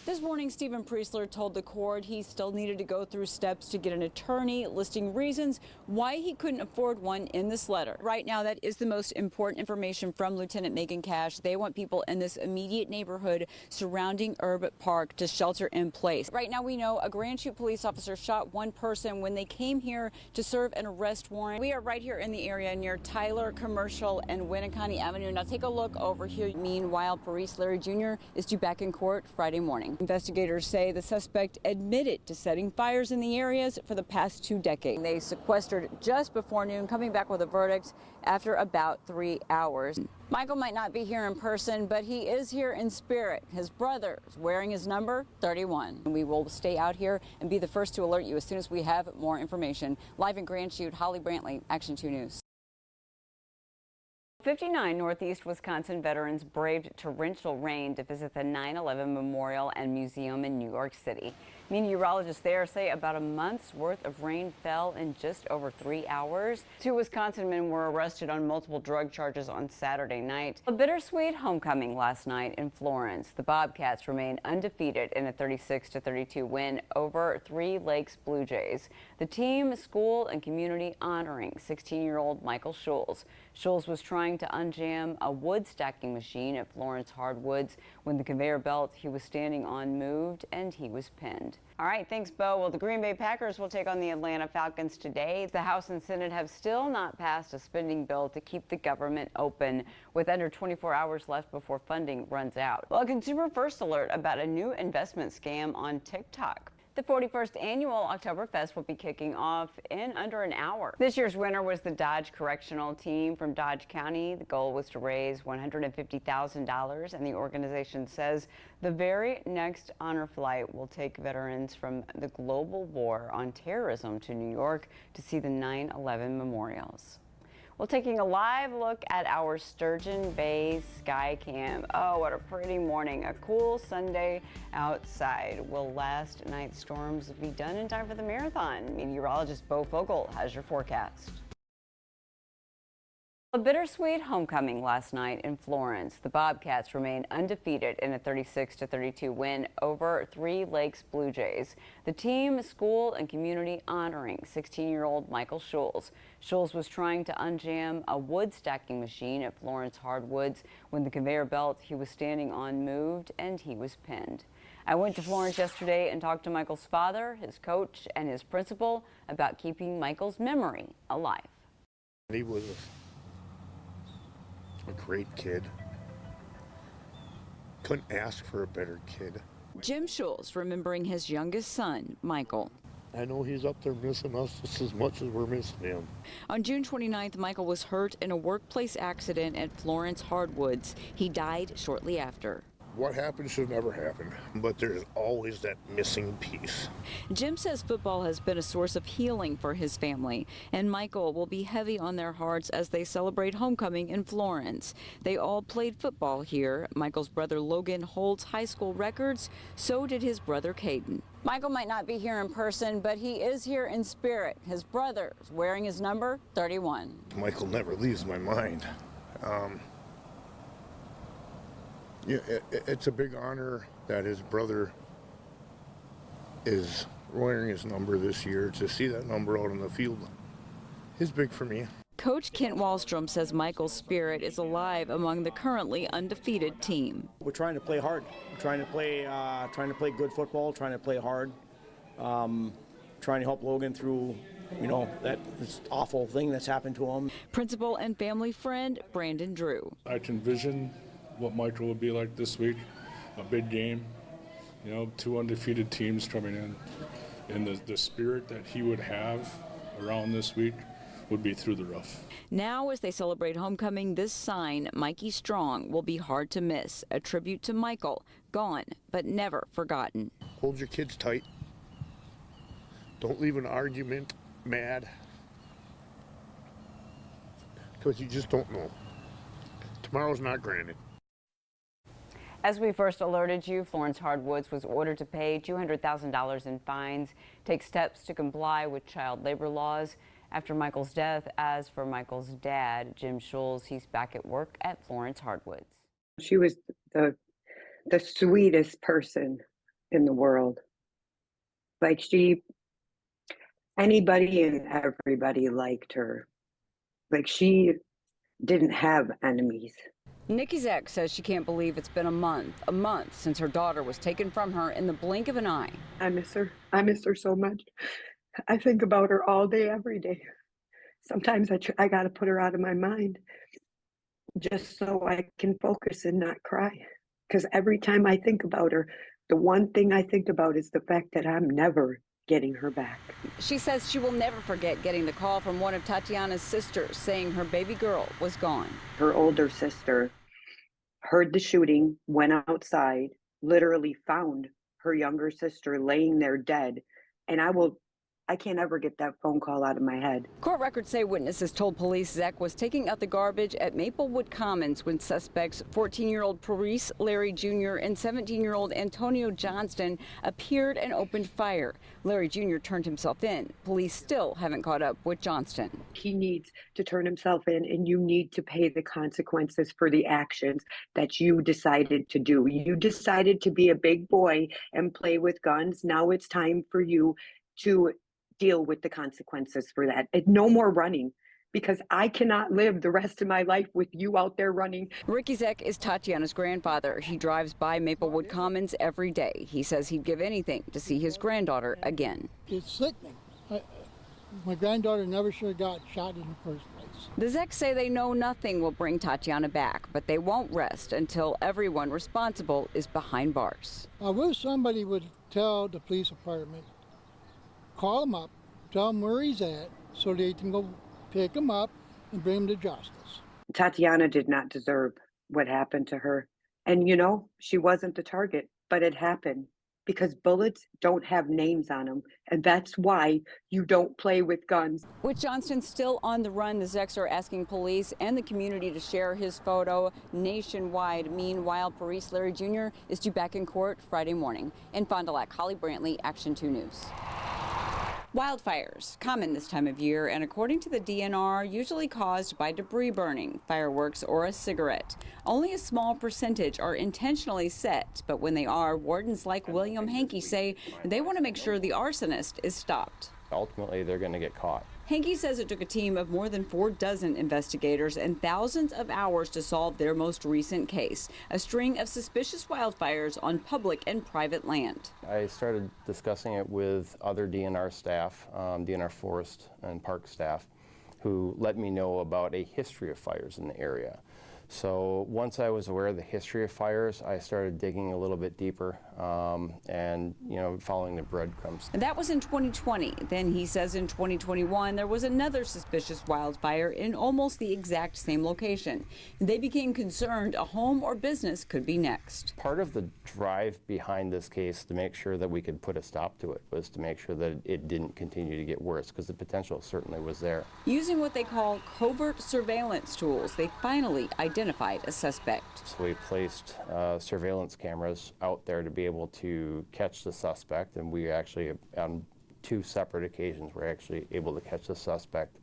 This morning, Stephen Priestler told the court he still needed to go through steps to get an attorney, listing reasons why he couldn't afford one in this letter. Right now, that is the most important information from Lieutenant Megan Cash. They want people in this immediate neighborhood surrounding Herb Park to shelter in place. Right now, we know a Grand Chute police officer shot one person when they came here to serve an arrest warrant. We are right here in the area near Tyler, Commercial, and Winneconne Avenue. Now take a look over here. Meanwhile, Priestler Jr. is due back in court Friday morning. Investigators say the suspect admitted to setting fires in the areas for the past 2 decades. They sequestered just before noon, coming back with a verdict after about 3 hours. Michael might not be here in person, but he is here in spirit. His brother is wearing his number 31. We will stay out here and be the first to alert you as soon as we have more information. Live in Grand Chute, Holly Brantley, Action 2 News. 59 Northeast Wisconsin veterans braved torrential rain to visit the 9/11 Memorial and Museum in New York City. Meteorologists there say about a month's worth of rain fell in just over 3 hours. 2 Wisconsin men were arrested on multiple drug charges on Saturday night. A bittersweet homecoming last night in Florence. The Bobcats remain undefeated in a 36-32 win over Three Lakes Blue Jays. The team, school, and community honoring 16-year-old Michael Schulz. Schulz was trying to unjam a wood stacking machine at Florence Hardwoods when the conveyor belt he was standing on moved and he was pinned. All right, thanks, Bo. Well, the Green Bay Packers will take on the Atlanta Falcons today. The House and Senate have still not passed a spending bill to keep the government open, with under 24 hours left before funding runs out. Well, a consumer first alert about a new investment scam on TikTok. The 41st annual Oktoberfest will be kicking off in under an hour. This year's winner was the Dodge Correctional Team from Dodge County. The goal was to raise $150,000, and the organization says the very next honor flight will take veterans from the global war on terrorism to New York to see the 9/11 memorials. Well, taking a live look at our Sturgeon Bay sky cam. Oh, what a pretty morning. A cool Sunday outside. Will last night's storms be done in time for the marathon? Meteorologist Bo Fogel has your forecast. A bittersweet homecoming last night in Florence. The Bobcats remain undefeated in a 36-32 win over Three Lakes Blue Jays. The team, school, and community honoring 16-year-old Michael Schulz. Schulz was trying to unjam a wood stacking machine at Florence Hardwoods when the conveyor belt he was standing on moved and he was pinned. I went to Florence yesterday and talked to Michael's father, his coach, and his principal about keeping Michael's memory alive. He was a great kid. Couldn't ask for a better kid. Jim Schulz remembering his youngest son, Michael. I know he's up there missing us just as much as we're missing him. On June 29th, Michael was hurt in a workplace accident at Florence Hardwoods. He died shortly after. What happened should never happen, but there's always that missing piece. Jim says football has been a source of healing for his family, and Michael will be heavy on their hearts as they celebrate homecoming in Florence. They all played football here. Michael's brother Logan holds high school records. So did his brother Caden. Michael might not be here in person, but he is here in spirit. His brother is wearing his number 31. Michael never leaves my mind. Yeah, it's a big honor that his brother is wearing his number this year. To see that number out on the field is big for me. Coach Kent Wallstrom says Michael's spirit is alive among the currently undefeated team. We're trying to play hard. We're trying to play good football. Trying to play hard. Trying to help Logan through, this awful thing that's happened to him. Principal and family friend Brandon Drew. I can envision what Michael would be like this week, a big game, 2 undefeated teams coming in, and the spirit that he would have around this week would be through the roof. Now, as they celebrate homecoming, this sign, Mikey Strong, will be hard to miss, a tribute to Michael, gone but never forgotten. Hold your kids tight. Don't leave an argument mad, because you just don't know. Tomorrow's not granted. As we first alerted you, Florence Hardwoods was ordered to pay $200,000 in fines, take steps to comply with child labor laws after Michael's death. As for Michael's dad, Jim Schulz, he's back at work at Florence Hardwoods. She was the sweetest person in the world. Like anybody and everybody liked her. Like she didn't have enemies. Nikki's ex says she can't believe it's been a month since her daughter was taken from her in the blink of an eye. I miss her. I miss her so much. I think about her all day, every day. Sometimes I got to put her out of my mind just so I can focus and not cry. Because every time I think about her, the one thing I think about is the fact that I'm never getting her back. She says she will never forget getting the call from one of Tatiana's sisters saying her baby girl was gone. Her older sister heard the shooting, went outside, literally found her younger sister laying there dead. And I can't ever get that phone call out of my head. Court records say witnesses told police Zek was taking out the garbage at Maplewood Commons when suspects 14-year-old Parise Larry Jr. and 17-year-old Antonio Johnston appeared and opened fire. Larry Jr. turned himself in. Police still haven't caught up with Johnston. He needs to turn himself in, and you need to pay the consequences for the actions that you decided to do. You decided to be a big boy and play with guns. Now it's time for you to deal with the consequences for that. And no more running, because I cannot live the rest of my life with you out there running. Ricky Zek is Tatiana's grandfather. He drives by Maplewood Commons every day. He says he'd give anything to see his granddaughter again. It's sickening. My granddaughter never should have got shot in the first place. The Zeks say they know nothing will bring Tatiana back, but they won't rest until everyone responsible is behind bars. I wish somebody would tell the police department, call him up, tell him where he's at, so they can go pick him up and bring him to justice. Tatiana did not deserve what happened to her. And she wasn't the target, but it happened because bullets don't have names on them. And that's why you don't play with guns. With Johnston still on the run, the Zeks are asking police and the community to share his photo nationwide. Meanwhile, Parise Larry Jr. is due back in court Friday morning. In Fond du Lac, Holly Brantley, Action 2 News. Wildfires, common this time of year, and according to the DNR, usually caused by debris burning, fireworks, or a cigarette. Only a small percentage are intentionally set, but when they are, wardens like William Hankey say they want to make sure the arsonist is stopped. Ultimately, they're going to get caught. Hankey says it took a team of more than 4 dozen investigators and thousands of hours to solve their most recent case, a string of suspicious wildfires on public and private land. I started discussing it with other DNR staff, DNR forest and park staff, who let me know about a history of fires in the area. So once I was aware of the history of fires, I started digging a little bit deeper and, following the breadcrumbs. And that was in 2020. Then he says in 2021, there was another suspicious wildfire in almost the exact same location. They became concerned a home or business could be next. Part of the drive behind this case to make sure that we could put a stop to it was to make sure that it didn't continue to get worse, because the potential certainly was there. Using what they call covert surveillance tools, they finally identified a suspect. So we placed surveillance cameras out there to be able to catch the suspect, and we actually, on 2 separate occasions, were actually able to catch the suspect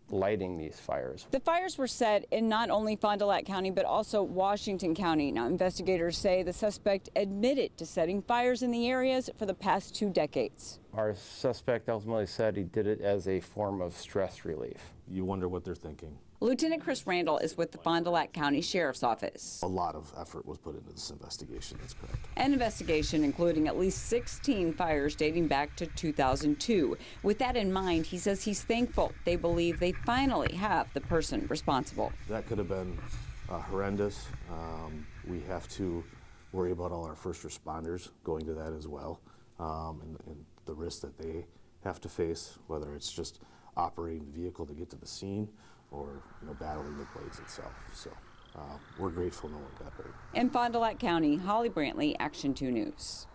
lighting these fires. The fires were set in not only Fond du Lac County, but also Washington County. Now, investigators say the suspect admitted to setting fires in the areas for the past 2 decades. Our suspect ultimately said he did it as a form of stress relief. You wonder what they're thinking. Lieutenant Chris Randall is with the Fond du Lac County Sheriff's Office. A lot of effort was put into this investigation, that's correct. An investigation including at least 16 fires dating back to 2002. With that in mind, he says he's thankful they believe they finally have the person responsible. That could have been horrendous. We have to worry about all our first responders going to that as well, and the risks that they have to face, whether it's just operating the vehicle to get to the scene or battling the blaze itself. So we're grateful no one got hurt. In Fond du Lac County, Holly Brantley, Action 2 News.